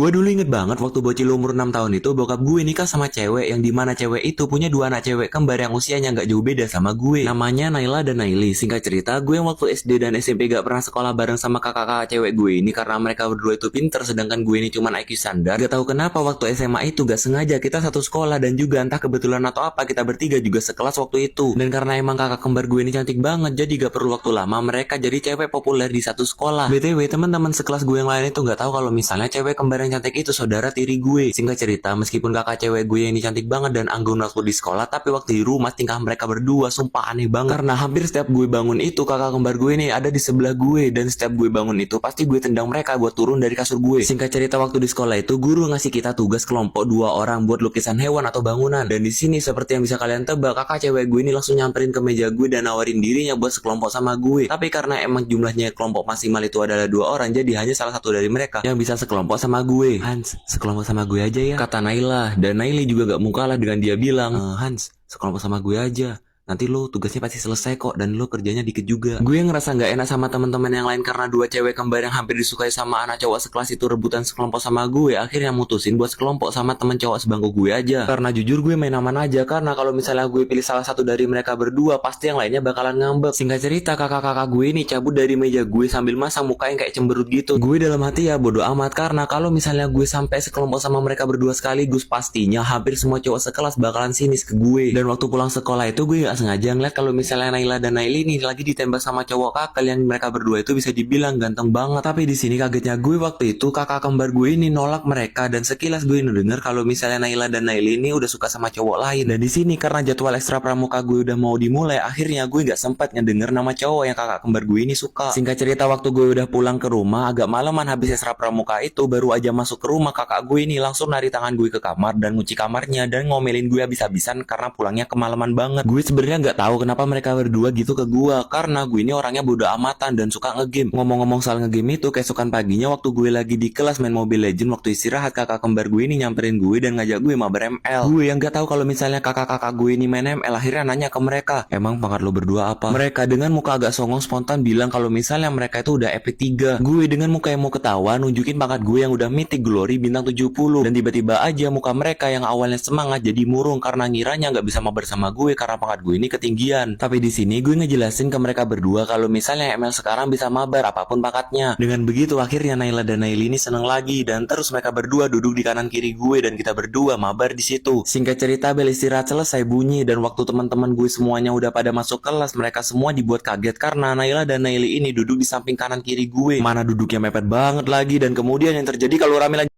Gue dulu inget banget waktu bocil umur 6 tahun itu bokap gue nikah sama cewek yang dimana cewek itu punya dua anak cewek kembar yang usianya nggak jauh beda sama gue. Namanya Naila dan Naili. Singkat cerita, gue yang waktu SD dan SMP gak pernah sekolah bareng sama kakak-kakak cewek gue ini karena mereka berdua itu pinter sedangkan gue ini cuman IQ standar. Gak tahu kenapa waktu SMA itu gak sengaja kita satu sekolah dan juga entah kebetulan atau apa kita bertiga juga sekelas waktu itu. Dan karena emang kakak kembar gue ini cantik banget jadi gak perlu waktu lama mereka jadi cewek populer di satu sekolah. BTW teman-teman sekelas gue yang lain itu gak tahu kalau misalnya cewek kembar yang cantik itu saudara tiri gue. Singkat cerita, meskipun kakak cewek gue ini cantik banget dan anggun waktu di sekolah, tapi waktu di rumah tingkah mereka berdua sumpah aneh banget. Karena hampir setiap gue bangun itu kakak kembar gue ini ada di sebelah gue dan setiap gue bangun itu pasti gue tendang mereka buat turun dari kasur gue. Singkat cerita waktu di sekolah itu guru ngasih kita tugas kelompok 2 orang buat lukisan hewan atau bangunan. Dan di sini seperti yang bisa kalian tebak, kakak cewek gue ini langsung nyamperin ke meja gue dan nawarin dirinya buat sekelompok sama gue. Tapi karena emang jumlahnya kelompok maksimal itu adalah 2 orang, jadi hanya salah satu dari mereka yang bisa sekelompok sama gue. Hans, sekelompok sama gue aja ya, kata Naila. Dan Naili juga gak mau kalah dengan dia bilang, Hans, sekelompok sama gue aja. Nanti lo tugasnya pasti selesai kok dan lo kerjanya dikit juga. Gue ngerasa nggak enak sama teman-teman yang lain karena dua cewek kembar yang hampir disukai sama anak cowok sekelas itu rebutan sekelompok sama gue. Akhirnya mutusin buat sekelompok sama temen cowok sebangku gue aja. Karena jujur gue main aman aja karena kalau misalnya gue pilih salah satu dari mereka berdua pasti yang lainnya bakalan ngambek. Singkat cerita kakak-kakak gue ini cabut dari meja gue sambil masang muka yang kayak cemberut gitu. Gue dalam hati ya bodo amat karena kalau misalnya gue sampai sekelompok sama mereka berdua sekaligus pastinya hampir semua cowok sekelas bakalan sinis ke gue. Dan waktu pulang sekolah itu gue gak sengaja ngeliat kalau misalnya Naila dan Naili ini lagi ditembak sama cowok kakak yang mereka berdua itu bisa dibilang ganteng banget. Tapi di sini kagetnya gue waktu itu kakak kembar gue ini nolak mereka dan sekilas gue ngedenger kalau misalnya Naila dan Naili ini udah suka sama cowok lain. Dan di sini karena jadwal ekstra pramuka gue udah mau dimulai, akhirnya gue gak sempat ngedenger nama cowok yang kakak kembar gue ini suka. Singkat cerita waktu gue udah pulang ke rumah agak malaman habis ekstra pramuka itu, baru aja masuk ke rumah kakak gue ini langsung narik tangan gue ke kamar dan ngunci kamarnya dan ngomelin gue habis-habisan karena pulangnya kemalaman banget. Gue sebenarnya nggak tahu kenapa mereka berdua gitu ke gua karena gue ini orangnya bodo amatan dan suka ngegame. Ngomong-ngomong soal ngegame itu, keesokan paginya waktu gue lagi di kelas main Mobile Legend, waktu istirahat kakak kembar gue ini nyamperin gue dan ngajak gue mabar ML. Gue yang nggak tahu kalau misalnya kakak-kakak gue ini main ML, akhirnya nanya ke mereka, emang pangkat lo berdua apa? Mereka dengan muka agak songong spontan bilang kalau misalnya mereka itu udah epic 3. Gue dengan muka yang mau ketawa nunjukin pangkat gue yang udah mythic glory bintang 70 dan tiba-tiba aja muka mereka yang awalnya semangat jadi murung karena ngiranya nggak bisa mabar sama gue karena pangkat gue ini ketinggian. Tapi di sini gue ngejelasin ke mereka berdua kalau misalnya ML sekarang bisa mabar apapun pangkatnya. Dengan begitu akhirnya Naila dan Naili ini seneng lagi dan terus mereka berdua duduk di kanan kiri gue dan kita berdua mabar di situ. Singkat cerita bel istirahat selesai bunyi dan waktu teman-teman gue semuanya udah pada masuk kelas, mereka semua dibuat kaget karena Naila dan Naili ini duduk di samping kanan kiri gue. Mana duduknya mepet banget lagi dan kemudian yang terjadi kalau rame lagi